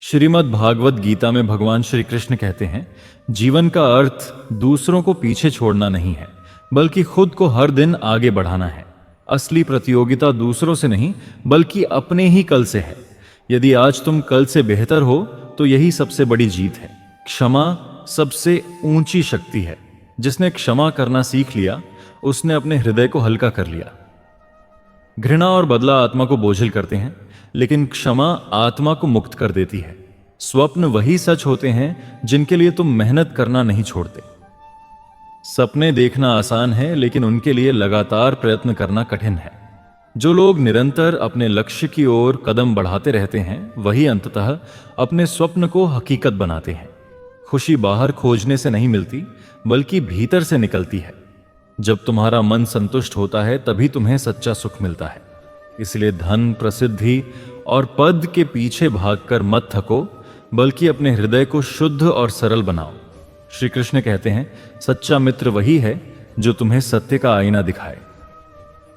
श्रीमद् भागवत गीता में भगवान श्री कृष्ण कहते हैं, जीवन का अर्थ दूसरों को पीछे छोड़ना नहीं है, बल्कि खुद को हर दिन आगे बढ़ाना है। असली प्रतियोगिता दूसरों से नहीं, बल्कि अपने ही कल से है। यदि आज तुम कल से बेहतर हो तो यही सबसे बड़ी जीत है। क्षमा सबसे ऊंची शक्ति है। जिसने क्षमा करना सीख लिया, उसने अपने हृदय को हल्का कर लिया। घृणा और बदला आत्मा को बोझिल करते हैं, लेकिन क्षमा आत्मा को मुक्त कर देती है। स्वप्न वही सच होते हैं जिनके लिए तुम मेहनत करना नहीं छोड़ते। सपने देखना आसान है, लेकिन उनके लिए लगातार प्रयत्न करना कठिन है। जो लोग निरंतर अपने लक्ष्य की ओर कदम बढ़ाते रहते हैं, वही अंततः अपने स्वप्न को हकीकत बनाते हैं। खुशी बाहर खोजने से नहीं मिलती, बल्कि भीतर से निकलती है। जब तुम्हारा मन संतुष्ट होता है, तभी तुम्हें सच्चा सुख मिलता है। इसलिए धन, प्रसिद्धि और पद के पीछे भागकर मत थको, बल्कि अपने हृदय को शुद्ध और सरल बनाओ। श्री कृष्ण कहते हैं, सच्चा मित्र वही है जो तुम्हें सत्य का आईना दिखाए।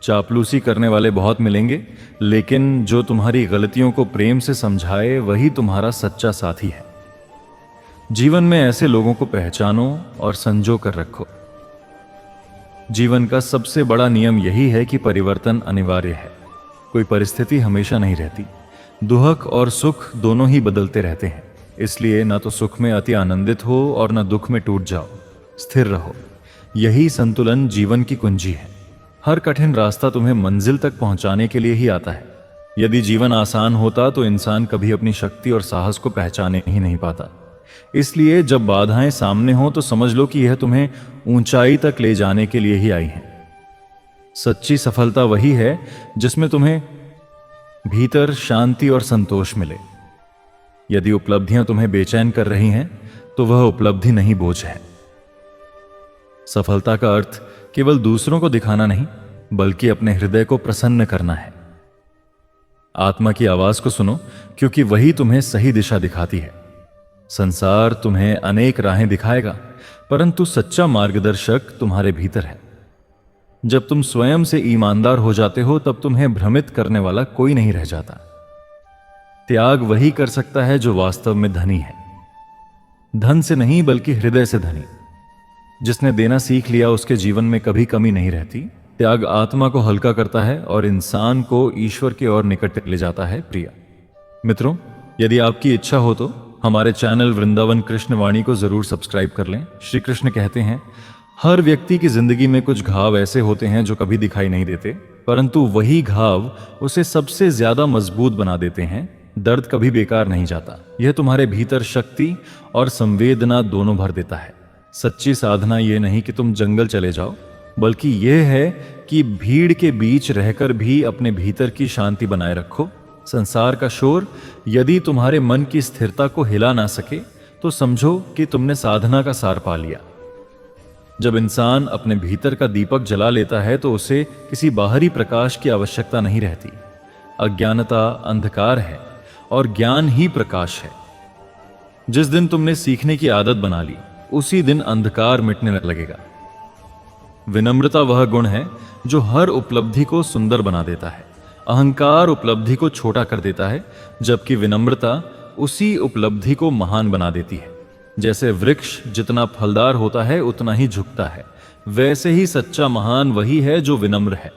चापलूसी करने वाले बहुत मिलेंगे, लेकिन जो तुम्हारी गलतियों को प्रेम से समझाए, वही तुम्हारा सच्चा साथी है। जीवन में ऐसे लोगों को पहचानो और संजो कर रखो। जीवन का सबसे बड़ा नियम यही है कि परिवर्तन अनिवार्य है। कोई परिस्थिति हमेशा नहीं रहती। दुख और सुख दोनों ही बदलते रहते हैं। इसलिए ना तो सुख में अति आनंदित हो और ना दुख में टूट जाओ। स्थिर रहो। यही संतुलन जीवन की कुंजी है। हर कठिन रास्ता तुम्हें मंजिल तक पहुंचाने के लिए ही आता है। यदि जीवन आसान होता तो इंसान कभी अपनी शक्ति और साहस को पहचाने ही नहीं पाता। इसलिए जब बाधाएं सामने हो तो समझ लो कि यह तुम्हें ऊंचाई तक ले जाने के लिए ही आई है। सच्ची सफलता वही है जिसमें तुम्हें भीतर शांति और संतोष मिले। यदि उपलब्धियां तुम्हें बेचैन कर रही हैं, तो वह उपलब्धि नहीं, बोझ है। सफलता का अर्थ केवल दूसरों को दिखाना नहीं, बल्कि अपने हृदय को प्रसन्न करना है। आत्मा की आवाज को सुनो, क्योंकि वही तुम्हें सही दिशा दिखाती है। संसार तुम्हें अनेक राहें दिखाएगा, परंतु सच्चा मार्गदर्शक तुम्हारे भीतर है। जब तुम स्वयं से ईमानदार हो जाते हो, तब तुम्हें भ्रमित करने वाला कोई नहीं रह जाता। त्याग वही कर सकता है जो वास्तव में धनी है। धन से नहीं, बल्कि हृदय से धनी। जिसने देना सीख लिया, उसके जीवन में कभी कमी नहीं रहती। त्याग आत्मा को हल्का करता है और इंसान को ईश्वर की ओर निकट ले जाता है। प्रिय मित्रों, यदि आपकी इच्छा हो तो हमारे चैनल वृंदावन कृष्ण वाणी को जरूर सब्सक्राइब कर लें। श्री कृष्ण कहते हैं, हर व्यक्ति की जिंदगी में कुछ घाव ऐसे होते हैं जो कभी दिखाई नहीं देते, परंतु वही घाव उसे सबसे ज्यादा मजबूत बना देते हैं। दर्द कभी बेकार नहीं जाता। यह तुम्हारे भीतर शक्ति और संवेदना दोनों भर देता है। सच्ची साधना यह नहीं कि तुम जंगल चले जाओ, बल्कि यह है कि भीड़ के बीच रहकर भी अपने भीतर की शांति बनाए रखो। संसार का शोर यदि तुम्हारे मन की स्थिरता को हिला ना सके, तो समझो कि तुमने साधना का सार पा लिया। जब इंसान अपने भीतर का दीपक जला लेता है, तो उसे किसी बाहरी प्रकाश की आवश्यकता नहीं रहती। अज्ञानता अंधकार है और ज्ञान ही प्रकाश है। जिस दिन तुमने सीखने की आदत बना ली, उसी दिन अंधकार मिटने लगेगा। विनम्रता वह गुण है जो हर उपलब्धि को सुंदर बना देता है। अहंकार उपलब्धि को छोटा कर देता है, जबकि विनम्रता उसी उपलब्धि को महान बना देती है। जैसे वृक्ष जितना फलदार होता है, उतना ही झुकता है, वैसे ही सच्चा महान वही है जो विनम्र है।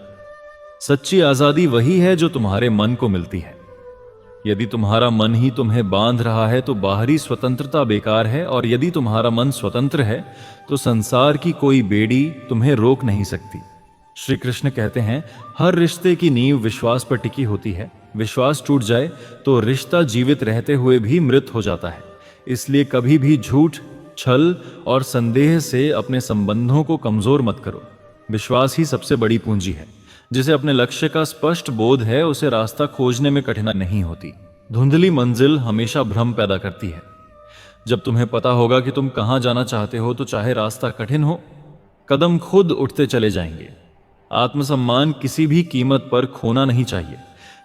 सच्ची आजादी वही है जो तुम्हारे मन को मिलती है। यदि तुम्हारा मन ही तुम्हें बांध रहा है, तो बाहरी स्वतंत्रता बेकार है, और यदि तुम्हारा मन स्वतंत्र है, तो संसार की कोई बेड़ी तुम्हें रोक नहीं सकती। श्री कृष्ण कहते हैं, हर रिश्ते की नींव विश्वास पर टिकी होती है। विश्वास टूट जाए तो रिश्ता जीवित रहते हुए भी मृत हो जाता है। इसलिए कभी भी झूठ, छल और संदेह से अपने संबंधों को कमजोर मत करो। विश्वास ही सबसे बड़ी पूंजी है। जिसे अपने लक्ष्य का स्पष्ट बोध है, उसे रास्ता खोजने में कठिनाई नहीं होती। धुंधली मंजिल हमेशा भ्रम पैदा करती है। जब तुम्हें पता होगा कि तुम कहां जाना चाहते हो, तो चाहे रास्ता कठिन हो, कदम खुद उठते चले जाएंगे। आत्मसम्मान किसी भी कीमत पर खोना नहीं चाहिए।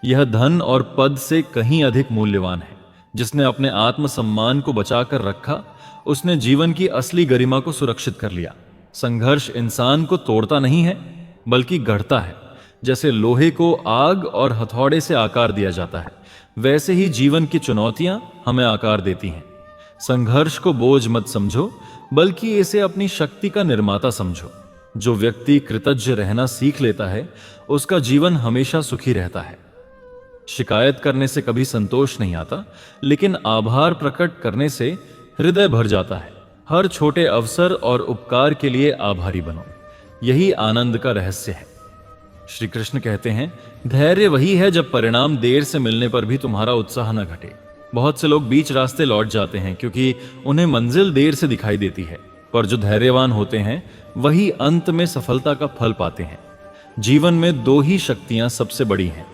यह धन और पद से कहीं अधिक मूल्यवान है। जिसने अपने आत्मसम्मान को बचाकर रखा, उसने जीवन की असली गरिमा को सुरक्षित कर लिया। संघर्ष इंसान को तोड़ता नहीं है, बल्कि गढ़ता है। जैसे लोहे को आग और हथौड़े से आकार दिया जाता है, वैसे ही जीवन की चुनौतियां हमें आकार देती हैं। संघर्ष को बोझ मत समझो, बल्कि इसे अपनी शक्ति का निर्माता समझो। जो व्यक्ति कृतज्ञ रहना सीख लेता है, उसका जीवन हमेशा सुखी रहता है। शिकायत करने से कभी संतोष नहीं आता, लेकिन आभार प्रकट करने से हृदय भर जाता है। हर छोटे अवसर और उपकार के लिए आभारी बनो, यही आनंद का रहस्य है। श्री कृष्ण कहते हैं, धैर्य वही है जब परिणाम देर से मिलने पर भी तुम्हारा उत्साह न घटे। बहुत से लोग बीच रास्ते लौट जाते हैं क्योंकि उन्हें मंजिल देर से दिखाई देती है, पर जो धैर्यवान होते हैं वही अंत में सफलता का फल पाते हैं। जीवन में दो ही शक्तियां सबसे बड़ी हैं,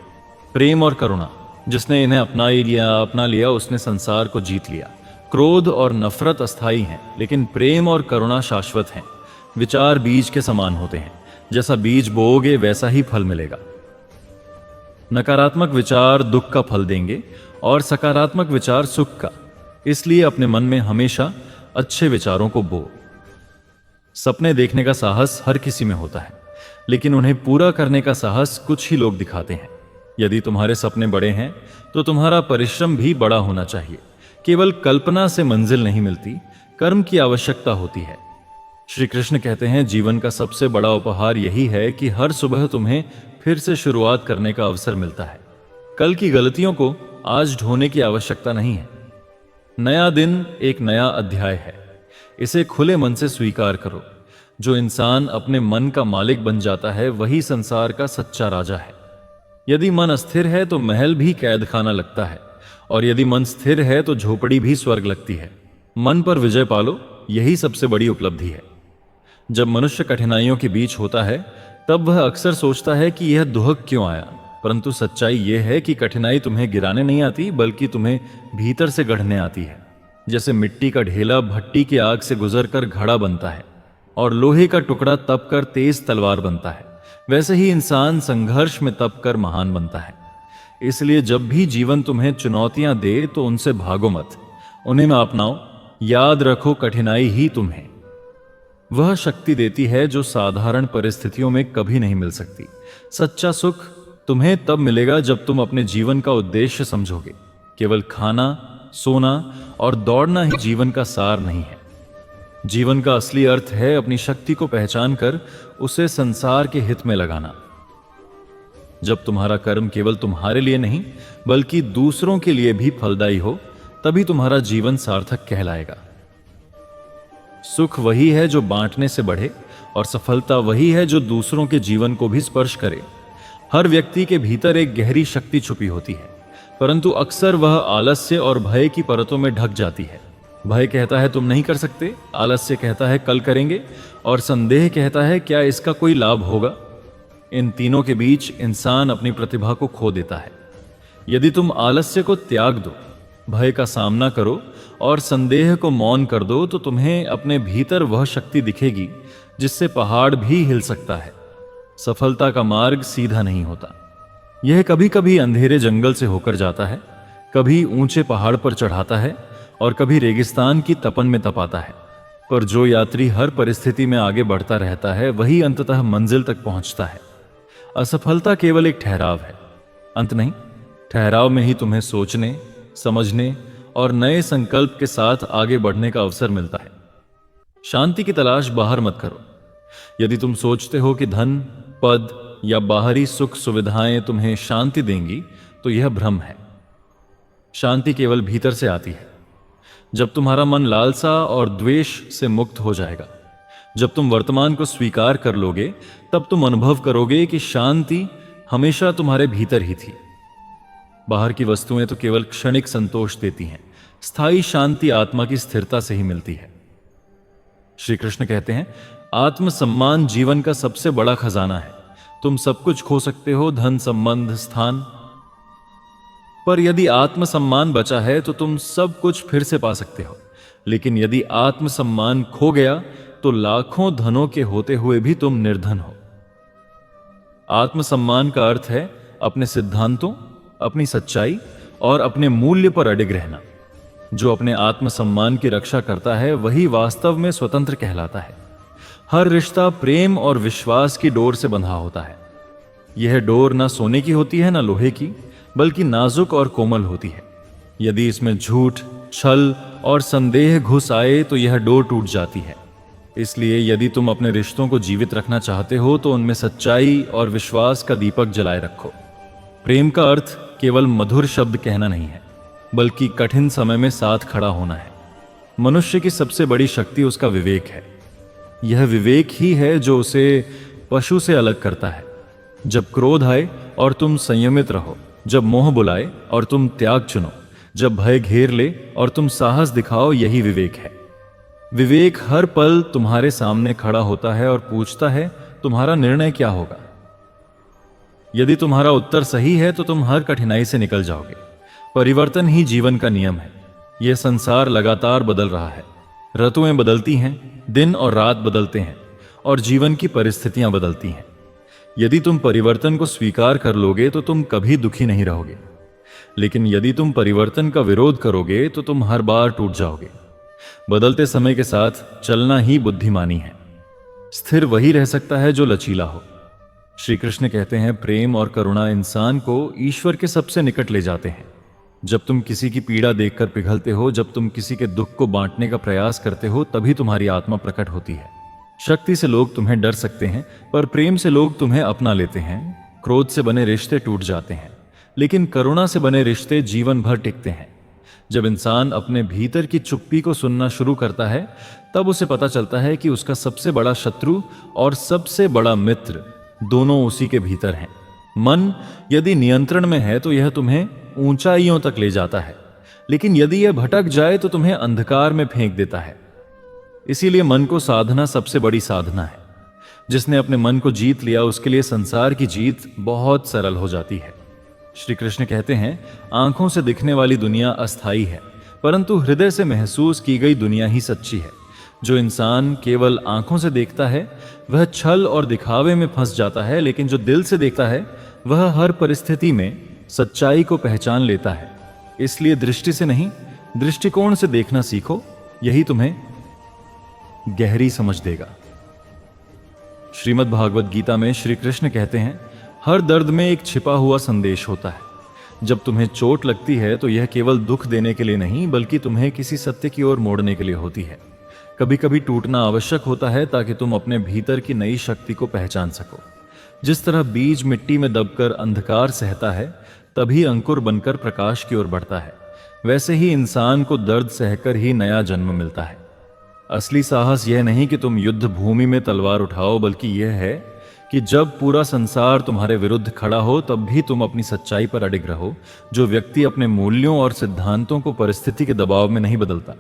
प्रेम और करुणा। जिसने इन्हें अपना लिया उसने संसार को जीत लिया। क्रोध और नफरत अस्थायी हैं, लेकिन प्रेम और करुणा शाश्वत हैं। विचार बीज के समान होते हैं, जैसा बीज बोओगे वैसा ही फल मिलेगा। नकारात्मक विचार दुख का फल देंगे और सकारात्मक विचार सुख का। इसलिए अपने मन में हमेशा अच्छे विचारों को बो। सपने देखने का साहस हर किसी में होता है, लेकिन उन्हें पूरा करने का साहस कुछ ही लोग दिखाते हैं। यदि तुम्हारे सपने बड़े हैं तो तुम्हारा परिश्रम भी बड़ा होना चाहिए। केवल कल्पना से मंजिल नहीं मिलती, कर्म की आवश्यकता होती है। श्री कृष्ण कहते हैं, जीवन का सबसे बड़ा उपहार यही है कि हर सुबह तुम्हें फिर से शुरुआत करने का अवसर मिलता है। कल की गलतियों को आज ढोने की आवश्यकता नहीं है। नया दिन एक नया अध्याय है, इसे खुले मन से स्वीकार करो। जो इंसान अपने मन का मालिक बन जाता है वही संसार का सच्चा राजा है। यदि मन अस्थिर है तो महल भी कैद खाना लगता है, और यदि मन स्थिर है तो झोपड़ी भी स्वर्ग लगती है। मन पर विजय पालो, यही सबसे बड़ी उपलब्धि है। जब मनुष्य कठिनाइयों के बीच होता है तब वह अक्सर सोचता है कि यह दुहक क्यों आया, परंतु सच्चाई यह है कि कठिनाई तुम्हें गिराने नहीं आती, बल्कि तुम्हें भीतर से गढ़ने आती है। जैसे मिट्टी का ढेला भट्टी की आग से गुजरकर घड़ा बनता है और लोहे का टुकड़ा तपकर तेज तलवार बनता है, वैसे ही इंसान संघर्ष में तपकर महान बनता है। इसलिए जब भी जीवन तुम्हें चुनौतियां दे तो उनसे भागो मत, उन्हें में अपनाओ। याद रखो, कठिनाई ही तुम्हें वह शक्ति देती है जो साधारण परिस्थितियों में कभी नहीं मिल सकती। सच्चा सुख तुम्हें तब मिलेगा जब तुम अपने जीवन का उद्देश्य समझोगे। केवल खाना, सोना और दौड़ना ही जीवन का सार नहीं है। जीवन का असली अर्थ है अपनी शक्ति को पहचान कर उसे संसार के हित में लगाना। जब तुम्हारा कर्म केवल तुम्हारे लिए नहीं बल्कि दूसरों के लिए भी फलदायी हो, तभी तुम्हारा जीवन सार्थक कहलाएगा। सुख वही है जो बांटने से बढ़े, और सफलता वही है जो दूसरों के जीवन को भी स्पर्श करे। हर व्यक्ति के भीतर एक गहरी शक्ति छुपी होती है, परंतु अक्सर वह आलस्य और भय की परतों में ढक जाती है। भय कहता है तुम नहीं कर सकते, आलस्य कहता है कल करेंगे, और संदेह कहता है क्या इसका कोई लाभ होगा। इन तीनों के बीच इंसान अपनी प्रतिभा को खो देता है। यदि तुम आलस्य को त्याग दो, भय का सामना करो और संदेह को मौन कर दो, तो तुम्हें अपने भीतर वह शक्ति दिखेगी जिससे पहाड़ भी हिल सकता है। सफलता का मार्ग सीधा नहीं होता, यह कभी कभी अंधेरे जंगल से होकर जाता है, कभी ऊंचे पहाड़ पर चढ़ाता है और कभी रेगिस्तान की तपन में तपाता है। पर जो यात्री हर परिस्थिति में आगे बढ़ता रहता है वही अंततः मंजिल तक पहुंचता है। असफलता केवल एक ठहराव है, अंत नहीं। ठहराव में ही तुम्हें सोचने, समझने और नए संकल्प के साथ आगे बढ़ने का अवसर मिलता है। शांति की तलाश बाहर मत करो। यदि तुम सोचते हो कि धन, पद या बाहरी सुख सुविधाएं तुम्हें शांति देंगी, तो यह भ्रम है। शांति केवल भीतर से आती है। जब तुम्हारा मन लालसा और द्वेष से मुक्त हो जाएगा, जब तुम वर्तमान को स्वीकार कर लोगे, तब तुम अनुभव करोगे कि शांति हमेशा तुम्हारे भीतर ही थी। बाहर की वस्तुएं तो केवल क्षणिक संतोष देती हैं, स्थायी शांति आत्मा की स्थिरता से ही मिलती है। श्री कृष्ण कहते हैं, आत्मसम्मान जीवन का सबसे बड़ा खजाना है। तुम सब कुछ खो सकते हो, धन, संबंध, स्थान, पर यदि आत्मसम्मान बचा है तो तुम सब कुछ फिर से पा सकते हो। लेकिन यदि आत्मसम्मान खो गया तो लाखों धनों के होते हुए भी तुम निर्धन हो। आत्मसम्मान का अर्थ है अपने सिद्धांतों, अपनी सच्चाई और अपने मूल्य पर अडिग रहना। जो अपने आत्मसम्मान की रक्षा करता है वही वास्तव में स्वतंत्र कहलाता है। हर रिश्ता प्रेम और विश्वास की डोर से बंधा होता है। यह डोर ना सोने की होती है ना लोहे की, बल्कि नाजुक और कोमल होती है। यदि इसमें झूठ, छल और संदेह घुस आए तो यह डोर टूट जाती है। इसलिए यदि तुम अपने रिश्तों को जीवित रखना चाहते हो तो उनमें सच्चाई और विश्वास का दीपक जलाए रखो। प्रेम का अर्थ केवल मधुर शब्द कहना नहीं है, बल्कि कठिन समय में साथ खड़ा होना है। मनुष्य की सबसे बड़ी शक्ति उसका विवेक है। यह विवेक ही है जो उसे पशु से अलग करता है। जब क्रोध आए और तुम संयमित रहो, जब मोह बुलाए और तुम त्याग चुनो, जब भय घेर ले और तुम साहस दिखाओ, यही विवेक है। विवेक हर पल तुम्हारे सामने खड़ा होता है और पूछता है तुम्हारा निर्णय क्या होगा। यदि तुम्हारा उत्तर सही है तो तुम हर कठिनाई से निकल जाओगे। परिवर्तन ही जीवन का नियम है। यह संसार लगातार बदल रहा है। ऋतुएं बदलती हैं, दिन और रात बदलते हैं और जीवन की परिस्थितियां बदलती हैं। यदि तुम परिवर्तन को स्वीकार कर लोगे तो तुम कभी दुखी नहीं रहोगे, लेकिन यदि तुम परिवर्तन का विरोध करोगे तो तुम हर बार टूट जाओगे। बदलते समय के साथ चलना ही बुद्धिमानी है। स्थिर वही रह सकता है जो लचीला हो। श्री कृष्ण कहते हैं, प्रेम और करुणा इंसान को ईश्वर के सबसे निकट ले जाते हैं। जब तुम किसी की पीड़ा देखकर पिघलते हो, जब तुम किसी के दुख को बांटने का प्रयास करते हो, तभी तुम्हारी आत्मा प्रकट होती है। शक्ति से लोग तुम्हें डर सकते हैं, पर प्रेम से लोग तुम्हें अपना लेते हैं। क्रोध से बने रिश्ते टूट जाते हैं, लेकिन करुणा से बने रिश्ते जीवन भर टिकते हैं। जब इंसान अपने भीतर की चुप्पी को सुनना शुरू करता है, तब उसे पता चलता है कि उसका सबसे बड़ा शत्रु और सबसे बड़ा मित्र दोनों उसी के भीतर हैं। मन यदि नियंत्रण में है तो यह तुम्हें ऊंचाइयों तक ले जाता है, लेकिन यदि यह भटक जाए तो तुम्हें अंधकार में फेंक देता है। इसीलिए मन को साधना सबसे बड़ी साधना है। जिसने अपने मन को जीत लिया, उसके लिए संसार की जीत बहुत सरल हो जाती है। श्री कृष्ण कहते हैं, आंखों से दिखने वाली दुनिया अस्थाई है, परंतु हृदय से महसूस की गई दुनिया ही सच्ची है। जो इंसान केवल आंखों से देखता है वह छल और दिखावे में फंस जाता है, लेकिन जो दिल से देखता है वह हर परिस्थिति में सच्चाई को पहचान लेता है। इसलिए दृष्टि से नहीं, दृष्टिकोण से देखना सीखो। यही तुम्हें गहरी समझ देगा। श्रीमद् भागवत गीता में श्री कृष्ण कहते हैं, हर दर्द में एक छिपा हुआ संदेश होता है। जब तुम्हें चोट लगती है तो यह केवल दुख देने के लिए नहीं, बल्कि तुम्हें किसी सत्य की ओर मोड़ने के लिए होती है। कभी कभी टूटना आवश्यक होता है ताकि तुम अपने भीतर की नई शक्ति को पहचान सको। जिस तरह बीज मिट्टी में दबकर अंधकार सहता है, तभी अंकुर बनकर प्रकाश की ओर बढ़ता है, वैसे ही इंसान को दर्द सहकर ही नया जन्म मिलता है। असली साहस यह नहीं कि तुम युद्ध भूमि में तलवार उठाओ, बल्कि यह है कि जब पूरा संसार तुम्हारे विरुद्ध खड़ा हो तब भी तुम अपनी सच्चाई पर अडिग रहो। जो व्यक्ति अपने मूल्यों और सिद्धांतों को परिस्थिति के दबाव में नहीं बदलता,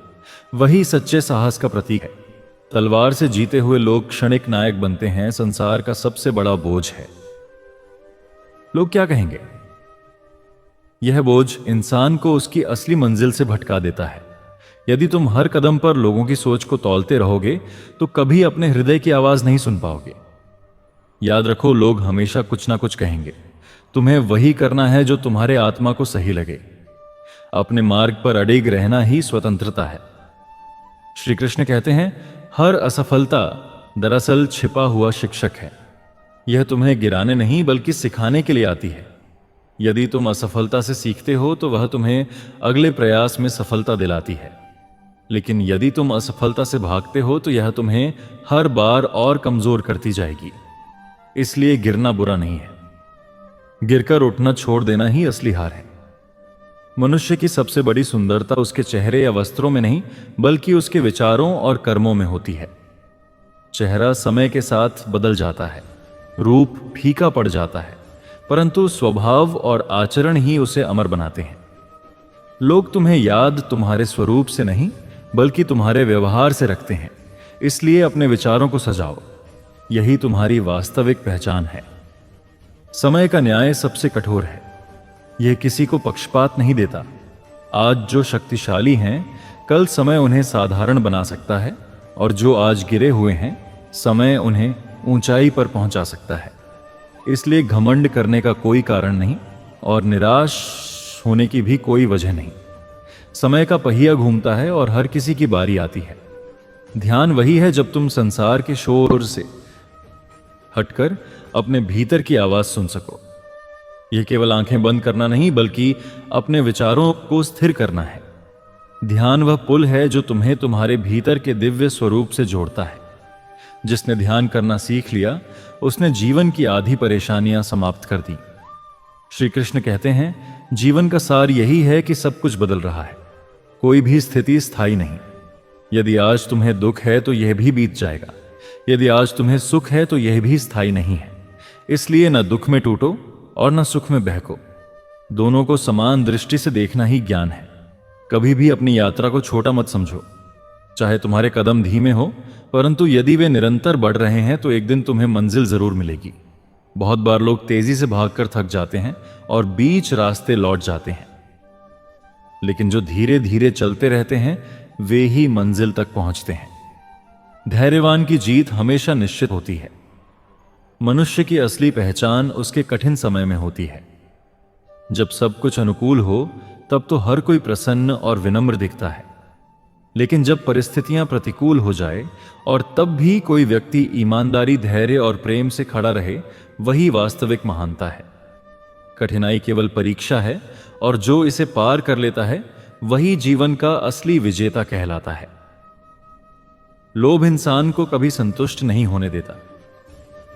वही सच्चे साहस का प्रतीक है। तलवार से जीते हुए लोग क्षणिक नायक बनते हैं, संसार का सबसे बड़ा बोझ है। लोग क्या कहेंगे? यह बोझ इंसान को उसकी असली मंजिल से भटका देता है। यदि तुम हर कदम पर लोगों की सोच को तौलते रहोगे तो कभी अपने हृदय की आवाज नहीं सुन पाओगे। याद रखो, लोग हमेशा कुछ ना कुछ कहेंगे। तुम्हें वही करना है जो तुम्हारे आत्मा को सही लगे। अपने मार्ग पर अडिग रहना ही स्वतंत्रता है। श्री कृष्ण कहते हैं, हर असफलता दरअसल छिपा हुआ शिक्षक है। यह तुम्हें गिराने नहीं बल्कि सिखाने के लिए आती है। यदि तुम असफलता से सीखते हो तो वह तुम्हें अगले प्रयास में सफलता दिलाती है, लेकिन यदि तुम असफलता से भागते हो तो यह तुम्हें हर बार और कमजोर करती जाएगी। इसलिए गिरना बुरा नहीं है, गिरकर उठना छोड़ देना ही असली हार है। मनुष्य की सबसे बड़ी सुंदरता उसके चेहरे या वस्त्रों में नहीं, बल्कि उसके विचारों और कर्मों में होती है। चेहरा समय के साथ बदल जाता है, रूप फीका पड़ जाता है, परंतु स्वभाव और आचरण ही उसे अमर बनाते हैं। लोग तुम्हें याद तुम्हारे स्वरूप से नहीं, बल्कि तुम्हारे व्यवहार से रखते हैं। इसलिए अपने विचारों को सजाओ, यही तुम्हारी वास्तविक पहचान है। समय का न्याय सबसे कठोर है। यह किसी को पक्षपात नहीं देता। आज जो शक्तिशाली हैं, कल समय उन्हें साधारण बना सकता है, और जो आज गिरे हुए हैं, समय उन्हें ऊंचाई पर पहुंचा सकता है। इसलिए घमंड करने का कोई कारण नहीं और निराश होने की भी कोई वजह नहीं। समय का पहिया घूमता है और हर किसी की बारी आती है। ध्यान वही है जब तुम संसार के शोर से हटकर अपने भीतर की आवाज सुन सको। यह केवल आंखें बंद करना नहीं, बल्कि अपने विचारों को स्थिर करना है। ध्यान वह पुल है जो तुम्हें तुम्हारे भीतर के दिव्य स्वरूप से जोड़ता है। जिसने ध्यान करना सीख लिया, उसने जीवन की आधी परेशानियां समाप्त कर दी। श्री कृष्ण कहते हैं, जीवन का सार यही है कि सब कुछ बदल रहा है, कोई भी स्थिति स्थायी नहीं। यदि आज तुम्हें दुख है तो यह भी बीत जाएगा, यदि आज तुम्हें सुख है तो यह भी स्थायी नहीं है। इसलिए न दुख में टूटो और न सुख में बहको। दोनों को समान दृष्टि से देखना ही ज्ञान है। कभी भी अपनी यात्रा को छोटा मत समझो। चाहे तुम्हारे कदम धीमे हो, परंतु यदि वे निरंतर बढ़ रहे हैं तो एक दिन तुम्हें मंजिल जरूर मिलेगी। बहुत बार लोग तेजी से भागकर थक जाते हैं और बीच रास्ते लौट जाते हैं, लेकिन जो धीरे धीरे चलते रहते हैं वे ही मंजिल तक पहुंचते हैं। धैर्यवान की जीत हमेशा निश्चित होती है। मनुष्य की असली पहचान उसके कठिन समय में होती है। जब सब कुछ अनुकूल हो तब तो हर कोई प्रसन्न और विनम्र दिखता है, लेकिन जब परिस्थितियां प्रतिकूल हो जाए और तब भी कोई व्यक्ति ईमानदारी, धैर्य और प्रेम से खड़ा रहे, वही वास्तविक महानता है। कठिनाई केवल परीक्षा है और जो इसे पार कर लेता है वही जीवन का असली विजेता कहलाता है। लोभ इंसान को कभी संतुष्ट नहीं होने देता।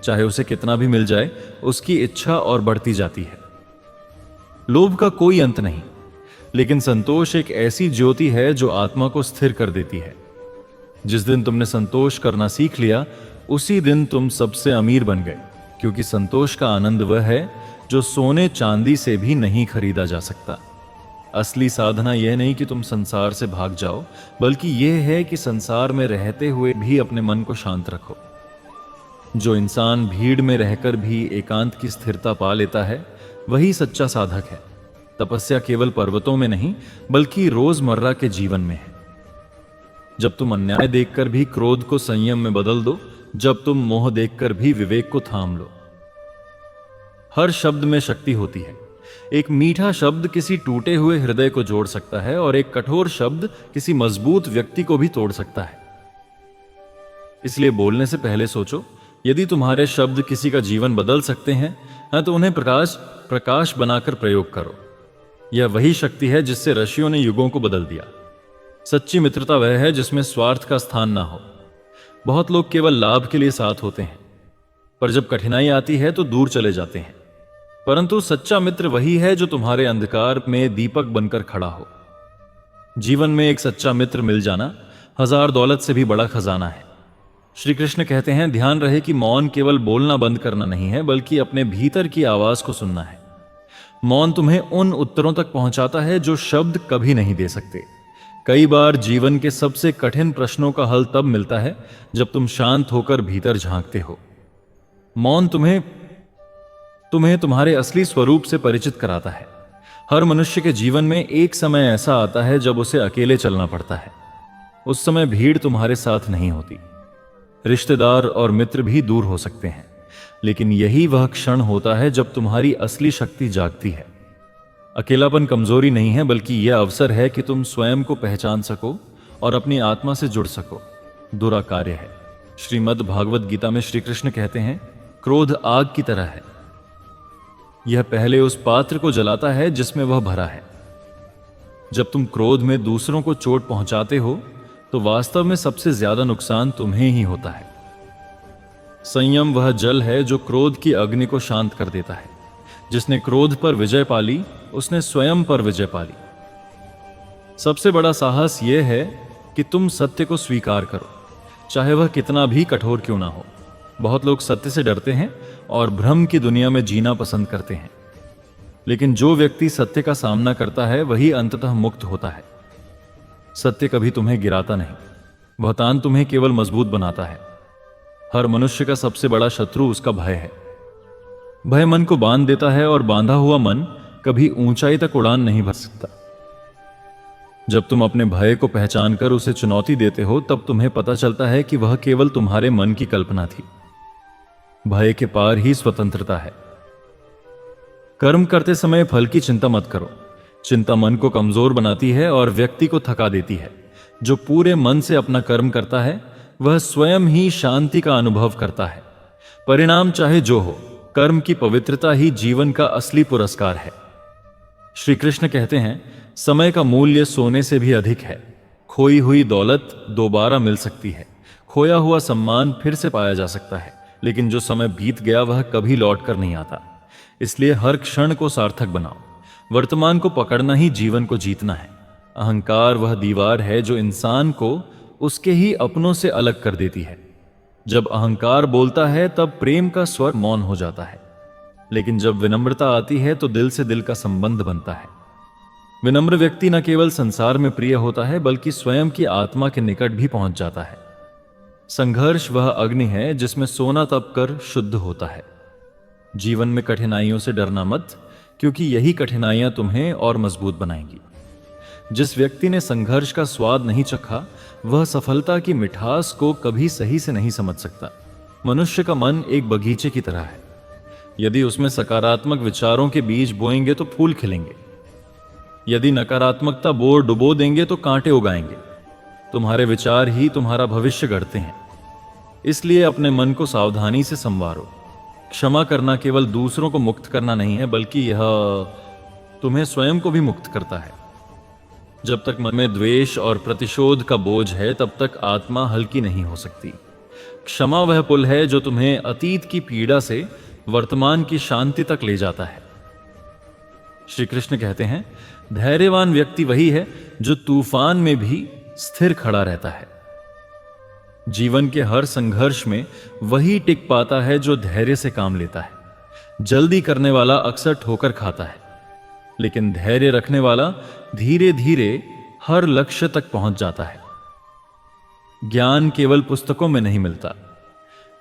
चाहे उसे कितना भी मिल जाए, उसकी इच्छा और बढ़ती जाती है। लोभ का कोई अंत नहीं, लेकिन संतोष एक ऐसी ज्योति है जो आत्मा को स्थिर कर देती है। जिस दिन तुमने संतोष करना सीख लिया, उसी दिन तुम सबसे अमीर बन गए, क्योंकि संतोष का आनंद वह है जो सोने चांदी से भी नहीं खरीदा जा सकता। असली साधना यह नहीं कि तुम संसार से भाग जाओ, बल्कि यह है कि संसार में रहते हुए भी अपने मन को शांत रखो। जो इंसान भीड़ में रहकर भी एकांत की स्थिरता पा लेता है, वही सच्चा साधक है। तपस्या केवल पर्वतों में नहीं, बल्कि रोजमर्रा के जीवन में है। जब तुम अन्याय देखकर भी क्रोध को संयम में बदल दो, जब तुम मोह देखकर भी विवेक को थाम लो। हर शब्द में शक्ति होती है। एक मीठा शब्द किसी टूटे हुए हृदय को जोड़ सकता है और एक कठोर शब्द किसी मजबूत व्यक्ति को भी तोड़ सकता है। इसलिए बोलने से पहले सोचो, यदि तुम्हारे शब्द किसी का जीवन बदल सकते हैं तो उन्हें प्रकाश बनाकर प्रयोग करो। यह वही शक्ति है जिससे ऋषियों ने युगों को बदल दिया। सच्ची मित्रता वह है जिसमें स्वार्थ का स्थान ना हो। बहुत लोग केवल लाभ के लिए साथ होते हैं, पर जब कठिनाई आती है तो दूर चले जाते हैं। परंतु सच्चा मित्र वही है जो तुम्हारे अंधकार में दीपक बनकर खड़ा हो। जीवन में एक सच्चा मित्र मिल जाना 1000 दौलत से भी बड़ा खजाना है। श्री कृष्ण कहते हैं, ध्यान रहे कि मौन केवल बोलना बंद करना नहीं है, बल्कि अपने भीतर की आवाज को सुनना है। मौन तुम्हें उन उत्तरों तक पहुंचाता है जो शब्द कभी नहीं दे सकते। कई बार जीवन के सबसे कठिन प्रश्नों का हल तब मिलता है जब तुम शांत होकर भीतर झांकते हो। मौन तुम्हें तुम्हारे असली स्वरूप से परिचित कराता है। हर मनुष्य के जीवन में एक समय ऐसा आता है जब उसे अकेले चलना पड़ता है। उस समय भीड़ तुम्हारे साथ नहीं होती। रिश्तेदार और मित्र भी दूर हो सकते हैं, लेकिन यही वह क्षण होता है जब तुम्हारी असली शक्ति जागती है। अकेलापन कमजोरी नहीं है, बल्कि यह अवसर है कि तुम स्वयं को पहचान सको और अपनी आत्मा से जुड़ सको। बुरा कार्य है। श्रीमद् भागवत गीता में श्री कृष्ण कहते हैं, क्रोध आग की तरह है। यह पहले उस पात्र को जलाता है जिसमें वह भरा है। जब तुम क्रोध में दूसरों को चोट पहुंचाते हो तो वास्तव में सबसे ज्यादा नुकसान तुम्हें ही होता है। संयम वह जल है जो क्रोध की अग्नि को शांत कर देता है। जिसने क्रोध पर विजय पाली, उसने स्वयं पर विजय पाली। सबसे बड़ा साहस यह है कि तुम सत्य को स्वीकार करो, चाहे वह कितना भी कठोर क्यों ना हो। बहुत लोग सत्य से डरते हैं और भ्रम की दुनिया में जीना पसंद करते हैं, लेकिन जो व्यक्ति सत्य का सामना करता है वही अंततः मुक्त होता है। सत्य कभी तुम्हें गिराता नहीं, बहुतान तुम्हें केवल मजबूत बनाता है। हर मनुष्य का सबसे बड़ा शत्रु उसका भय है। भय मन को बांध देता है और बांधा हुआ मन कभी ऊंचाई तक उड़ान नहीं भर सकता। जब तुम अपने भय को पहचान कर उसे चुनौती देते हो, तब तुम्हें पता चलता है कि वह केवल तुम्हारे मन की कल्पना थी। भय के पार ही स्वतंत्रता है। कर्म करते समय फल की चिंता मत करो। चिंता मन को कमजोर बनाती है और व्यक्ति को थका देती है। जो पूरे मन से अपना कर्म करता है वह स्वयं ही शांति का अनुभव करता है। परिणाम चाहे जो हो, कर्म की पवित्रता ही जीवन का असली पुरस्कार है। श्री कृष्ण कहते हैं, समय का मूल्य सोने से भी अधिक है। खोई हुई दौलत दोबारा मिल सकती है, खोया हुआ सम्मान फिर से पाया जा सकता है, लेकिन जो समय बीत गया वह कभी लौट कर नहीं आता। इसलिए हर क्षण को सार्थक बनाओ। वर्तमान को पकड़ना ही जीवन को जीतना है। अहंकार वह दीवार है जो इंसान को उसके ही अपनों से अलग कर देती है। जब अहंकार बोलता है तब प्रेम का स्वर मौन हो जाता है, लेकिन जब विनम्रता आती है तो दिल से दिल का संबंध बनता है। विनम्र व्यक्ति न केवल संसार में प्रिय होता है बल्कि स्वयं की आत्मा के निकट भी पहुंच जाता है। संघर्ष वह अग्नि है जिसमें सोना तप कर शुद्ध होता है। जीवन में कठिनाइयों से डरना मत, क्योंकि यही कठिनाइयां तुम्हें और मजबूत बनाएंगी। जिस व्यक्ति ने संघर्ष का स्वाद नहीं चखा वह सफलता की मिठास को कभी सही से नहीं समझ सकता। मनुष्य का मन एक बगीचे की तरह है। यदि उसमें सकारात्मक विचारों के बीज बोएंगे तो फूल खिलेंगे, यदि नकारात्मकता बो डुबो देंगे तो कांटे उगाएंगे। तुम्हारे विचार ही तुम्हारा भविष्य गढ़ते हैं। इसलिए अपने मन को सावधानी से संवारो। क्षमा करना केवल दूसरों को मुक्त करना नहीं है, बल्कि यह तुम्हें स्वयं को भी मुक्त करता है। जब तक मन में द्वेष और प्रतिशोध का बोझ है तब तक आत्मा हल्की नहीं हो सकती। क्षमा वह पुल है जो तुम्हें अतीत की पीड़ा से वर्तमान की शांति तक ले जाता है। श्री कृष्ण कहते हैं, धैर्यवान व्यक्ति वही है जो तूफान में भी स्थिर खड़ा रहता है। जीवन के हर संघर्ष में वही टिक पाता है जो धैर्य से काम लेता है। जल्दी करने वाला अक्सर ठोकर खाता है, लेकिन धैर्य रखने वाला धीरे धीरे हर लक्ष्य तक पहुंच जाता है। ज्ञान केवल पुस्तकों में नहीं मिलता,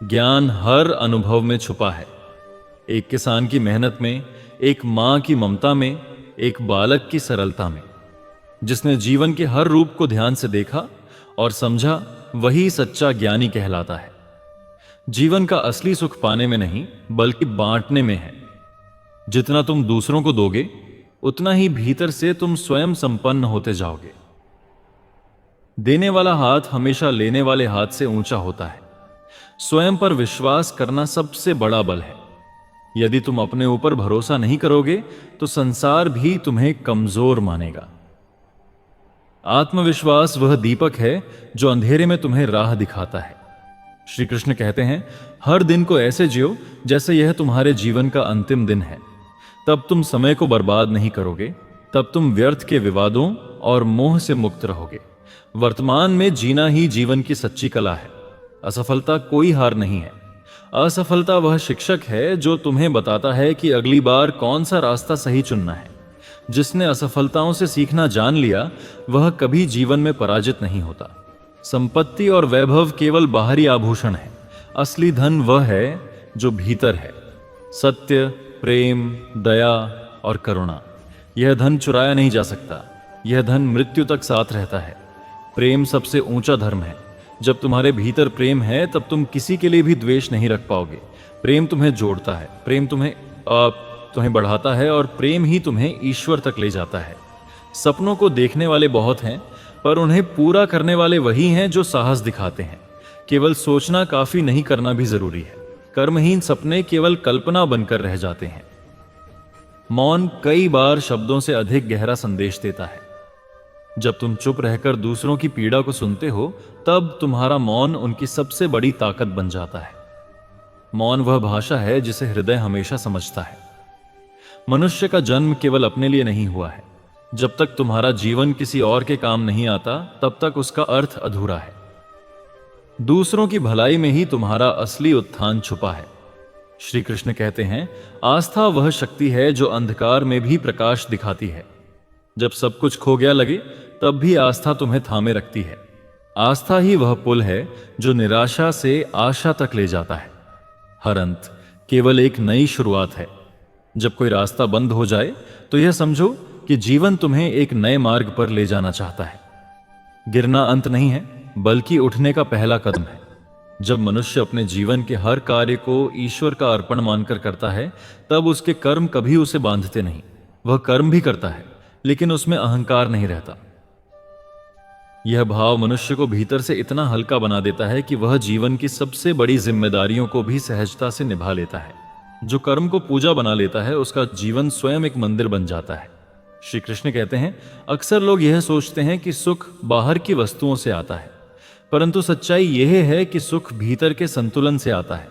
ज्ञान हर अनुभव में छुपा है। एक किसान की मेहनत में, एक मां की ममता में, एक बालक की सरलता में। जिसने जीवन के हर रूप को ध्यान से देखा और समझा वही सच्चा ज्ञानी कहलाता है। जीवन का असली सुख पाने में नहीं बल्कि बांटने में है। जितना तुम दूसरों को दोगे उतना ही भीतर से तुम स्वयं संपन्न होते जाओगे। देने वाला हाथ हमेशा लेने वाले हाथ से ऊंचा होता है। स्वयं पर विश्वास करना सबसे बड़ा बल है। यदि तुम अपने ऊपर भरोसा नहीं करोगे तो संसार भी तुम्हें कमजोर मानेगा। आत्मविश्वास वह दीपक है जो अंधेरे में तुम्हें राह दिखाता है। श्री कृष्ण कहते हैं, हर दिन को ऐसे जियो जैसे यह तुम्हारे जीवन का अंतिम दिन है। तब तुम समय को बर्बाद नहीं करोगे, तब तुम व्यर्थ के विवादों और मोह से मुक्त रहोगे। वर्तमान में जीना ही जीवन की सच्ची कला है। असफलता कोई हार नहीं है। असफलता वह शिक्षक है जो तुम्हें बताता है कि अगली बार कौन सा रास्ता सही चुनना है। जिसने असफलताओं से सीखना जान लिया वह कभी जीवन में पराजित नहीं होता। संपत्ति और वैभव केवल बाहरी आभूषण है। असली धन वह है जो भीतर है। सत्य, प्रेम, दया और करुणा। यह धन चुराया नहीं जा सकता। यह धन मृत्यु तक साथ रहता है। प्रेम सबसे ऊंचा धर्म है। जब तुम्हारे भीतर प्रेम है तब तुम किसी के लिए भी द्वेष नहीं रख पाओगे। प्रेम तुम्हें जोड़ता है, प्रेम तुम्हें बढ़ाता है और प्रेम ही तुम्हें ईश्वर तक ले जाता है। सपनों को देखने वाले बहुत हैं, पर उन्हें पूरा करने वाले वही हैं जो साहस दिखाते हैं। केवल सोचना काफी नहीं, करना भी जरूरी है। कर्महीन सपने केवल कल्पना बनकर रह जाते हैं। मौन कई बार शब्दों से अधिक गहरा संदेश देता है। जब तुम चुप रहकर दूसरों की पीड़ा को सुनते हो तब तुम्हारा मौन उनकी सबसे बड़ी ताकत बन जाता है। मौन वह भाषा है जिसे हृदय हमेशा समझता है। मनुष्य का जन्म केवल अपने लिए नहीं हुआ है। जब तक तुम्हारा जीवन किसी और के काम नहीं आता तब तक उसका अर्थ अधूरा है। दूसरों की भलाई में ही तुम्हारा असली उत्थान छुपा है। श्री कृष्ण कहते हैं, आस्था वह शक्ति है जो अंधकार में भी प्रकाश दिखाती है। जब सब कुछ खो गया लगे तब भी आस्था तुम्हें थामे रखती है। आस्था ही वह पुल है जो निराशा से आशा तक ले जाता है। हर अंत केवल एक नई शुरुआत है। जब कोई रास्ता बंद हो जाए तो यह समझो कि जीवन तुम्हें एक नए मार्ग पर ले जाना चाहता है। गिरना अंत नहीं है बल्कि उठने का पहला कदम है। जब मनुष्य अपने जीवन के हर कार्य को ईश्वर का अर्पण मानकर करता है तब उसके कर्म कभी उसे बांधते नहीं। वह कर्म भी करता है लेकिन उसमें अहंकार नहीं रहता। यह भाव मनुष्य को भीतर से इतना हल्का बना देता है कि वह जीवन की सबसे बड़ी जिम्मेदारियों को भी सहजता से निभा लेता है। जो कर्म को पूजा बना लेता है उसका जीवन स्वयं एक मंदिर बन जाता है। श्री कृष्ण कहते हैं, अक्सर लोग यह सोचते हैं कि सुख बाहर की वस्तुओं से आता है, परंतु सच्चाई यह है कि सुख भीतर के संतुलन से आता है।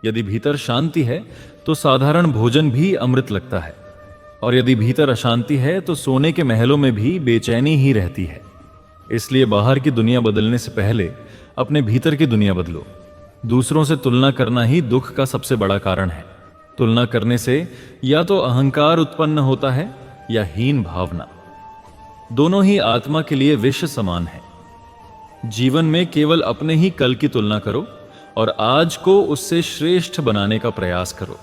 यदि भीतर शांति है तो साधारण भोजन भी अमृत लगता है, और यदि भीतर अशांति है तो सोने के महलों में भी बेचैनी ही रहती है। इसलिए बाहर की दुनिया बदलने से पहले अपने भीतर की दुनिया बदलो। दूसरों से तुलना करना ही दुख का सबसे बड़ा कारण है। तुलना करने से या तो अहंकार उत्पन्न होता है या हीन भावना। दोनों ही आत्मा के लिए विष समान है। जीवन में केवल अपने ही कल की तुलना करो और आज को उससे श्रेष्ठ बनाने का प्रयास करो।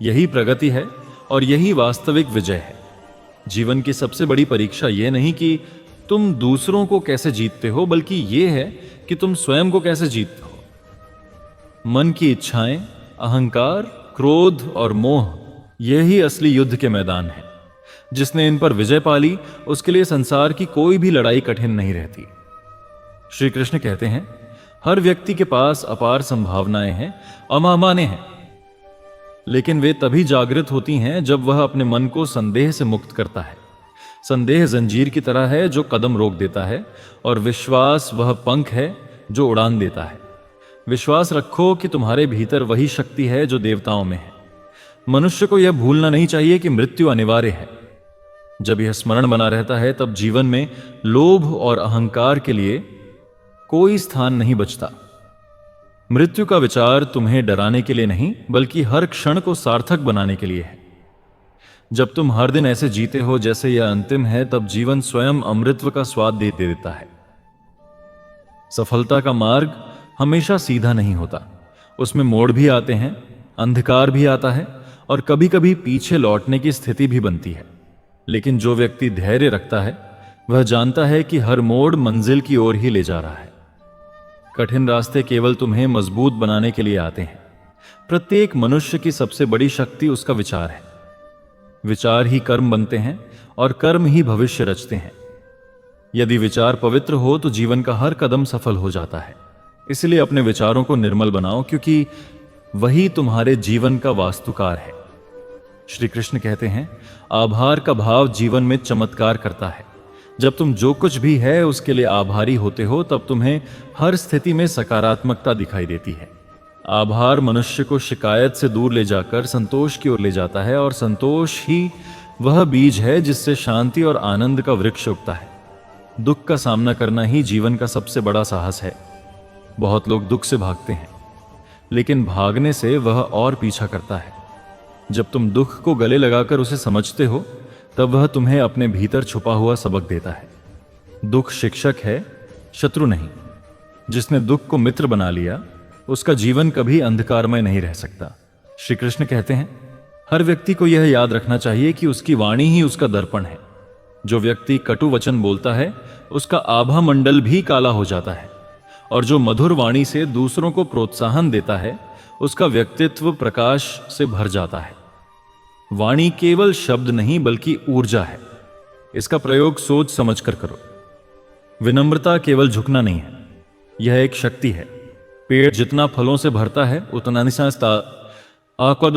यही प्रगति है और यही वास्तविक विजय है। जीवन की सबसे बड़ी परीक्षा यह नहीं कि तुम दूसरों को कैसे जीतते हो, बल्कि यह है कि तुम स्वयं को कैसे जीतते हो। मन की इच्छाएं, अहंकार, क्रोध और मोह, यही असली युद्ध के मैदान है। जिसने इन पर विजय पा ली उसके लिए संसार की कोई भी लड़ाई कठिन नहीं रहती। श्री कृष्ण कहते हैं, हर व्यक्ति के पास अपार संभावनाएं हैं, अमामाने हैं, लेकिन वे तभी जागृत होती हैं जब वह अपने मन को संदेह से मुक्त करता है। संदेह जंजीर की तरह है जो कदम रोक देता है, और विश्वास वह पंख है जो उड़ान देता है। विश्वास रखो कि तुम्हारे भीतर वही शक्ति है जो देवताओं में है। मनुष्य को यह भूलना नहीं चाहिए कि मृत्यु अनिवार्य है। जब यह स्मरण बना रहता है तब जीवन में लोभ और अहंकार के लिए कोई स्थान नहीं बचता। मृत्यु का विचार तुम्हें डराने के लिए नहीं, बल्कि हर क्षण को सार्थक बनाने के लिए है। जब तुम हर दिन ऐसे जीते हो जैसे यह अंतिम है, तब जीवन स्वयं अमृतत्व का स्वाद दे देता है। सफलता का मार्ग हमेशा सीधा नहीं होता। उसमें मोड़ भी आते हैं, अंधकार भी आता है, और कभी कभी पीछे लौटने की स्थिति भी बनती है। लेकिन जो व्यक्ति धैर्य रखता है वह जानता है कि हर मोड़ मंजिल की ओर ही ले जा रहा है। कठिन रास्ते केवल तुम्हें मजबूत बनाने के लिए आते हैं। प्रत्येक मनुष्य की सबसे बड़ी शक्ति उसका विचार है। विचार ही कर्म बनते हैं और कर्म ही भविष्य रचते हैं। यदि विचार पवित्र हो तो जीवन का हर कदम सफल हो जाता है। इसलिए अपने विचारों को निर्मल बनाओ, क्योंकि वही तुम्हारे जीवन का वास्तुकार है। श्री कृष्ण कहते हैं, आभार का भाव जीवन में चमत्कार करता है। जब तुम जो कुछ भी है उसके लिए आभारी होते हो, तब तुम्हें हर स्थिति में सकारात्मकता दिखाई देती है। आभार मनुष्य को शिकायत से दूर ले जाकर संतोष की ओर ले जाता है, और संतोष ही वह बीज है जिससे शांति और आनंद का वृक्ष उगता है। दुख का सामना करना ही जीवन का सबसे बड़ा साहस है। बहुत लोग दुख से भागते हैं, लेकिन भागने से वह और पीछा करता है। जब तुम दुख को गले लगाकर उसे समझते हो, तब वह तुम्हें अपने भीतर छुपा हुआ सबक देता है। दुख शिक्षक है, शत्रु नहीं। जिसने दुख को मित्र बना लिया उसका जीवन कभी अंधकारमय नहीं रह सकता। श्री कृष्ण कहते हैं, हर व्यक्ति को यह याद रखना चाहिए कि उसकी वाणी ही उसका दर्पण है। जो व्यक्ति कटु वचन बोलता है उसका आभा मंडल भी काला हो जाता है, और जो मधुर वाणी से दूसरों को प्रोत्साहन देता है उसका व्यक्तित्व प्रकाश से भर जाता है। वाणी केवल शब्द नहीं बल्कि ऊर्जा है। इसका प्रयोग सोच समझकर करो। विनम्रता केवल झुकना नहीं है, यह एक शक्ति है। पेड़ जितना फलों से भरता है उतना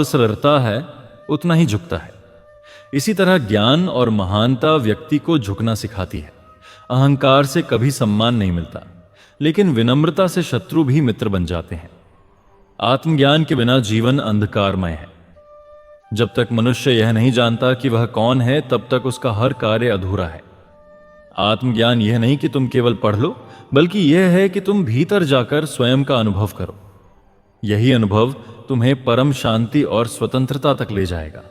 सरलता है, उतना ही झुकता है। इसी तरह ज्ञान और महानता व्यक्ति को झुकना सिखाती है। अहंकार से कभी सम्मान नहीं मिलता, लेकिन विनम्रता से शत्रु भी मित्र बन जाते हैं। आत्मज्ञान के बिना जीवन अंधकारमय है। जब तक मनुष्य यह नहीं जानता कि वह कौन है, तब तक उसका हर कार्य अधूरा है। आत्मज्ञान यह नहीं कि तुम केवल पढ़ लो, बल्कि यह है कि तुम भीतर जाकर स्वयं का अनुभव करो। यही अनुभव तुम्हें परम शांति और स्वतंत्रता तक ले जाएगा।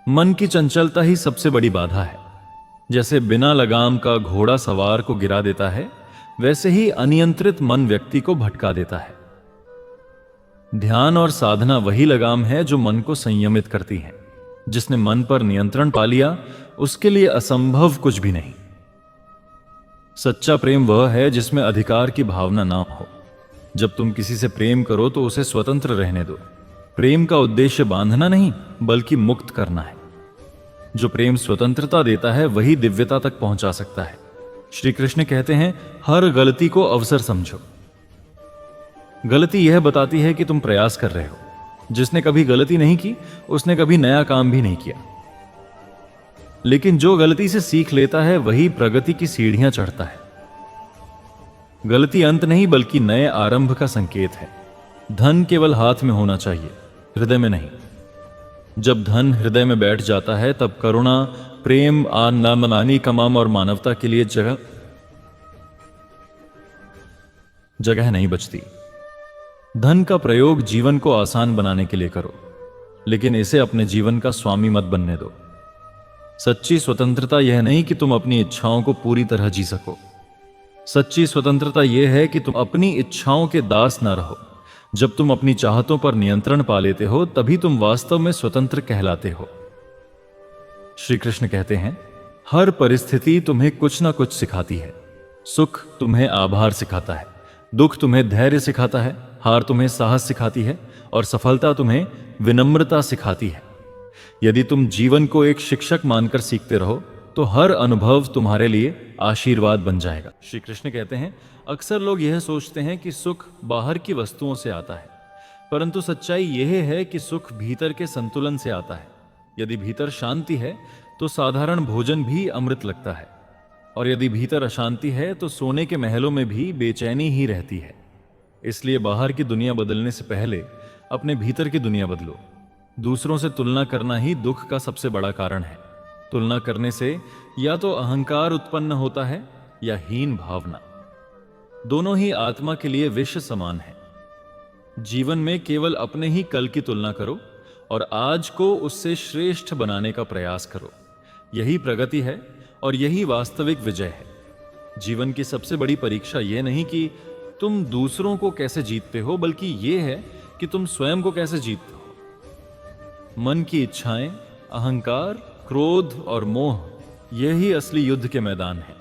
मन की चंचलता ही सबसे बड़ी बाधा है। जैसे बिना लगाम का घोड़ा सवार को गिरा देता है, वैसे ही अनियंत्रित मन व्यक्ति को भटका देता है। ध्यान और साधना वही लगाम है जो मन को संयमित करती है। जिसने मन पर नियंत्रण पा लिया उसके लिए असंभव कुछ भी नहीं। सच्चा प्रेम वह है जिसमें अधिकार की भावना ना हो। जब तुम किसी से प्रेम करो तो उसे स्वतंत्र रहने दो। प्रेम का उद्देश्य बांधना नहीं बल्कि मुक्त करना है। जो प्रेम स्वतंत्रता देता है वही दिव्यता तक पहुंचा सकता है। श्री कृष्ण कहते हैं, हर गलती को अवसर समझो। गलती यह बताती है कि तुम प्रयास कर रहे हो। जिसने कभी गलती नहीं की उसने कभी नया काम भी नहीं किया। लेकिन जो गलती से सीख लेता है वही प्रगति की सीढ़ियां चढ़ता है। गलती अंत नहीं बल्कि नए आरंभ का संकेत है। धन केवल हाथ में होना चाहिए, हृदय में नहीं। जब धन हृदय में बैठ जाता है तब करुणा, प्रेम, नामनानी, कमाम और मानवता के लिए जगह नहीं बचती। धन का प्रयोग जीवन को आसान बनाने के लिए करो, लेकिन इसे अपने जीवन का स्वामी मत बनने दो। सच्ची स्वतंत्रता यह नहीं कि तुम अपनी इच्छाओं को पूरी तरह जी सको। सच्ची स्वतंत्रता यह है कि तुम अपनी इच्छाओं के दास न रहो। जब तुम अपनी चाहतों पर नियंत्रण पा लेते हो तभी तुम वास्तव में स्वतंत्र कहलाते हो। श्री कृष्ण कहते हैं, हर परिस्थिति तुम्हें कुछ ना कुछ सिखाती है। सुख तुम्हें आभार सिखाता है, दुख तुम्हें धैर्य सिखाता है, हार तुम्हें साहस सिखाती है और सफलता तुम्हें विनम्रता सिखाती है। यदि तुम जीवन को एक शिक्षक मानकर सीखते रहो तो हर अनुभव तुम्हारे लिए आशीर्वाद बन जाएगा। श्री कृष्ण कहते हैं, अक्सर लोग यह सोचते हैं कि सुख बाहर की वस्तुओं से आता है, परंतु सच्चाई यह है कि सुख भीतर के संतुलन से आता है। यदि भीतर शांति है तो साधारण भोजन भी अमृत लगता है, और यदि भीतर अशांति है तो सोने के महलों में भी बेचैनी ही रहती है। इसलिए बाहर की दुनिया बदलने से पहले अपने भीतर की दुनिया बदलो। दूसरों से तुलना करना ही दुख का सबसे बड़ा कारण है। तुलना करने से या तो अहंकार उत्पन्न होता है या हीन भावना। दोनों ही आत्मा के लिए विष समान है। जीवन में केवल अपने ही कल की तुलना करो और आज को उससे श्रेष्ठ बनाने का प्रयास करो। यही प्रगति है और यही वास्तविक विजय है। जीवन की सबसे बड़ी परीक्षा यह नहीं कि तुम दूसरों को कैसे जीतते हो, बल्कि यह है कि तुम स्वयं को कैसे जीतते हो। मन की इच्छाएं, अहंकार, क्रोध और मोह, यही असली युद्ध के मैदान हैं।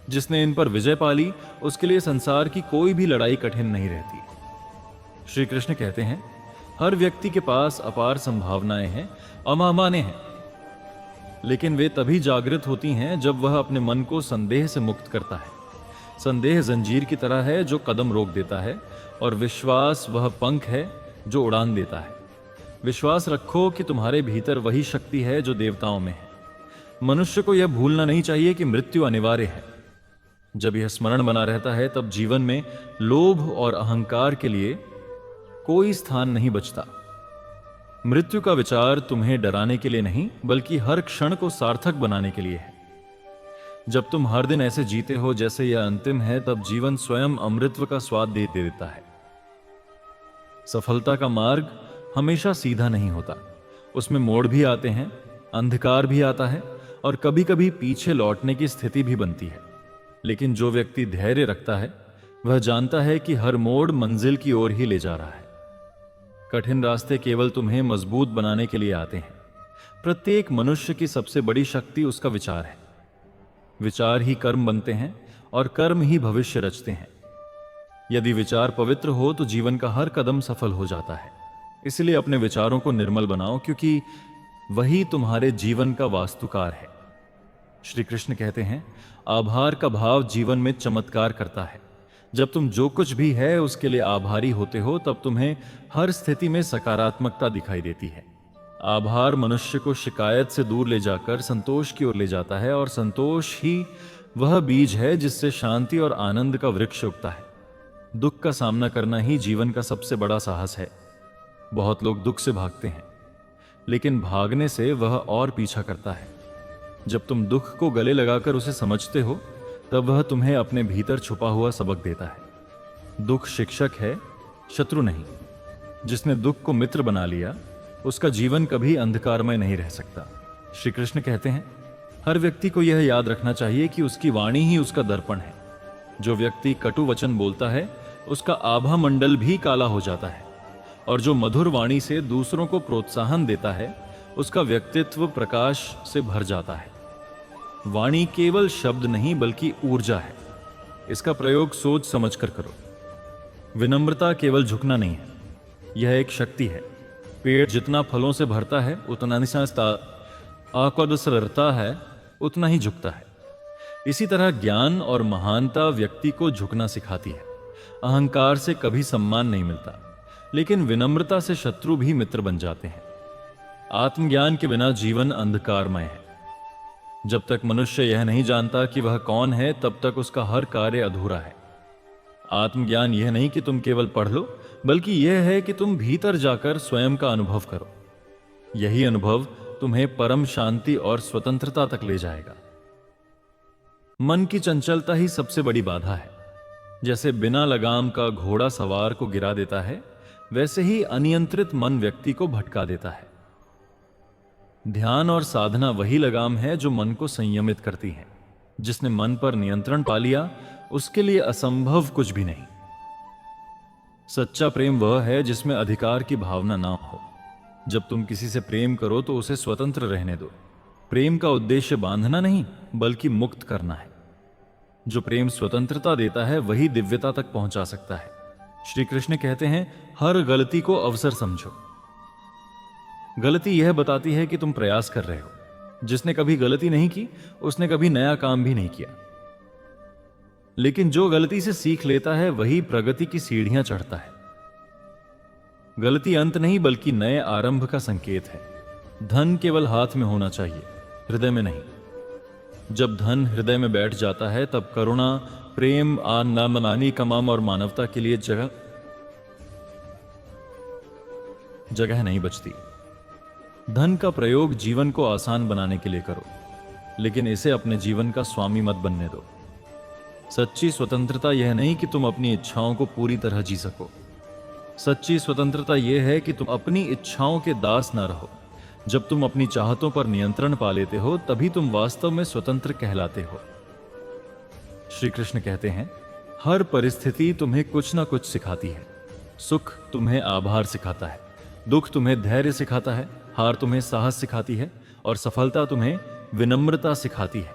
जिसने इन पर विजय पाली उसके लिए संसार की कोई भी लड़ाई कठिन नहीं रहती। श्री कृष्ण कहते हैं, हर व्यक्ति के पास अपार संभावनाएं हैं, अमामाने हैं, लेकिन वे तभी जागृत होती हैं जब वह अपने मन को संदेह से मुक्त करता है। संदेह जंजीर की तरह है जो कदम रोक देता है, और विश्वास वह पंख है जो उड़ान देता है। विश्वास रखो कि तुम्हारे भीतर वही शक्ति है जो देवताओं में है। मनुष्य को यह भूलना नहीं चाहिए कि मृत्यु अनिवार्य है। जब यह स्मरण बना रहता है तब जीवन में लोभ और अहंकार के लिए कोई स्थान नहीं बचता। मृत्यु का विचार तुम्हें डराने के लिए नहीं बल्कि हर क्षण को सार्थक बनाने के लिए है। जब तुम हर दिन ऐसे जीते हो जैसे यह अंतिम है, तब जीवन स्वयं अमृतत्व का स्वाद दे देता है। सफलता का मार्ग हमेशा सीधा नहीं होता, उसमें मोड़ भी आते हैं, अंधकार भी आता है और कभी कभी पीछे लौटने की स्थिति भी बनती है। लेकिन जो व्यक्ति धैर्य रखता है वह जानता है कि हर मोड़ मंजिल की ओर ही ले जा रहा है। कठिन रास्ते केवल तुम्हें मजबूत बनाने के लिए आते हैं। प्रत्येक मनुष्य की सबसे बड़ी शक्ति उसका विचार है। विचार ही कर्म बनते हैं और कर्म ही भविष्य रचते हैं। यदि विचार पवित्र हो तो जीवन का हर कदम सफल हो जाता है। इसलिए अपने विचारों को निर्मल बनाओ, क्योंकि वही तुम्हारे जीवन का वास्तुकार है। श्री कृष्ण कहते हैं, आभार का भाव जीवन में चमत्कार करता है। जब तुम जो कुछ भी है उसके लिए आभारी होते हो तब तुम्हें हर स्थिति में सकारात्मकता दिखाई देती है। आभार मनुष्य को शिकायत से दूर ले जाकर संतोष की ओर ले जाता है, और संतोष ही वह बीज है जिससे शांति और आनंद का वृक्ष उगता है। दुख का सामना करना ही जीवन का सबसे बड़ा साहस है। बहुत लोग दुख से भागते हैं, लेकिन भागने से वह और पीछा करता है। जब तुम दुख को गले लगाकर उसे समझते हो तब वह तुम्हें अपने भीतर छुपा हुआ सबक देता है। दुख शिक्षक है, शत्रु नहीं। जिसने दुख को मित्र बना लिया उसका जीवन कभी अंधकारमय नहीं रह सकता। श्री कृष्ण कहते हैं, हर व्यक्ति को यह याद रखना चाहिए कि उसकी वाणी ही उसका दर्पण है। जो व्यक्ति कटु वचन बोलता है उसका आभा मंडल भी काला हो जाता है, और जो मधुर वाणी से दूसरों को प्रोत्साहन देता है उसका व्यक्तित्व प्रकाश से भर जाता है। वाणी केवल शब्द नहीं बल्कि ऊर्जा है। इसका प्रयोग सोच समझकर करो। विनम्रता केवल झुकना नहीं है, यह एक शक्ति है। पेड़ जितना फलों से भरता है उतना निशास्ता आकद सरता है, उतना ही झुकता है। इसी तरह ज्ञान और महानता व्यक्ति को झुकना सिखाती है। अहंकार से कभी सम्मान नहीं मिलता, लेकिन विनम्रता से शत्रु भी मित्र बन जाते हैं। आत्मज्ञान के बिना जीवन अंधकारमय है। जब तक मनुष्य यह नहीं जानता कि वह कौन है, तब तक उसका हर कार्य अधूरा है। आत्मज्ञान यह नहीं कि तुम केवल पढ़ लो, बल्कि यह है कि तुम भीतर जाकर स्वयं का अनुभव करो। यही अनुभव तुम्हें परम शांति और स्वतंत्रता तक ले जाएगा। मन की चंचलता ही सबसे बड़ी बाधा है। जैसे बिना लगाम का घोड़ा सवार को गिरा देता है, वैसे ही अनियंत्रित मन व्यक्ति को भटका देता है। ध्यान और साधना वही लगाम है जो मन को संयमित करती है। जिसने मन पर नियंत्रण पा लिया, उसके लिए असंभव कुछ भी नहीं। सच्चा प्रेम वह है जिसमें अधिकार की भावना ना हो। जब तुम किसी से प्रेम करो तो उसे स्वतंत्र रहने दो। प्रेम का उद्देश्य बांधना नहीं, बल्कि मुक्त करना है। जो प्रेम स्वतंत्रता देता है, वही दिव्यता तक पहुंचा सकता है। श्री कृष्ण कहते हैं, हर गलती को अवसर समझो। गलती यह बताती है कि तुम प्रयास कर रहे हो। जिसने कभी गलती नहीं की, उसने कभी नया काम भी नहीं किया। लेकिन जो गलती से सीख लेता है, वही प्रगति की सीढ़ियां चढ़ता है। गलती अंत नहीं, बल्कि नए आरंभ का संकेत है। धन केवल हाथ में होना चाहिए, हृदय में नहीं। जब धन हृदय में बैठ जाता है, तब करुणा, प्रेम, नामनानी, कमाम और मानवता के लिए जगह नहीं बचती। धन का प्रयोग जीवन को आसान बनाने के लिए करो, लेकिन इसे अपने जीवन का स्वामी मत बनने दो। सच्ची स्वतंत्रता यह नहीं कि तुम अपनी इच्छाओं को पूरी तरह जी सको। सच्ची स्वतंत्रता यह है कि तुम अपनी इच्छाओं के दास न रहो। जब तुम अपनी चाहतों पर नियंत्रण पा लेते हो, तभी तुम वास्तव में स्वतंत्र कहलाते हो। श्री कृष्ण कहते हैं, हर परिस्थिति तुम्हें कुछ ना कुछ सिखाती है। सुख तुम्हें आभार सिखाता है, दुख तुम्हें धैर्य सिखाता है, हार तुम्हें साहस सिखाती है और सफलता तुम्हें विनम्रता सिखाती है।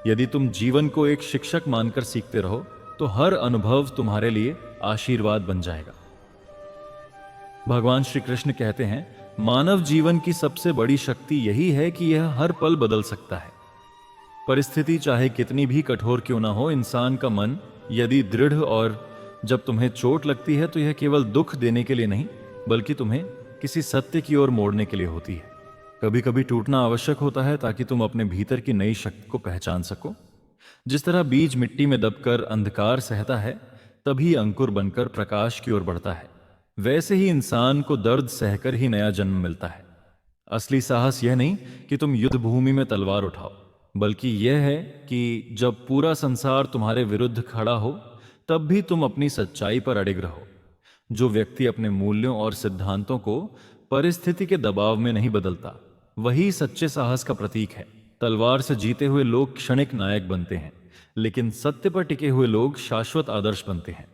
यदि तुम जीवन को एक शिक्षक मानकर सीखते रहो, तो हर अनुभव तुम्हारे लिए आशीर्वाद बन जाएगा। भगवान श्री कृष्ण कहते हैं, मानव जीवन की सबसे बड़ी शक्ति यही है कि यह हर पल बदल सकता है। परिस्थिति चाहे कितनी भी कठोर क्यों ना हो, इंसान का मन यदि दृढ़ और जब तुम्हें चोट लगती है, तो यह केवल दुख देने के लिए नहीं, बल्कि तुम्हें किसी सत्य की ओर मोड़ने के लिए होती है। कभी कभी टूटना आवश्यक होता है, ताकि तुम अपने भीतर की नई शक्ति को पहचान सको। जिस तरह बीज मिट्टी में दबकर अंधकार सहता है, तभी अंकुर बनकर प्रकाश की ओर बढ़ता है। वैसे ही इंसान को दर्द सहकर ही नया जन्म मिलता है। असली साहस यह नहीं कि तुम युद्ध भूमि में तलवार उठाओ, बल्कि यह है कि जब पूरा संसार तुम्हारे विरुद्ध खड़ा हो, तब भी तुम अपनी सच्चाई पर अडिग रहो। जो व्यक्ति अपने मूल्यों और सिद्धांतों को परिस्थिति के दबाव में नहीं बदलता, वही सच्चे साहस का प्रतीक है। तलवार से जीते हुए लोग क्षणिक नायक बनते हैं, लेकिन सत्य पर टिके हुए लोग शाश्वत आदर्श बनते हैं।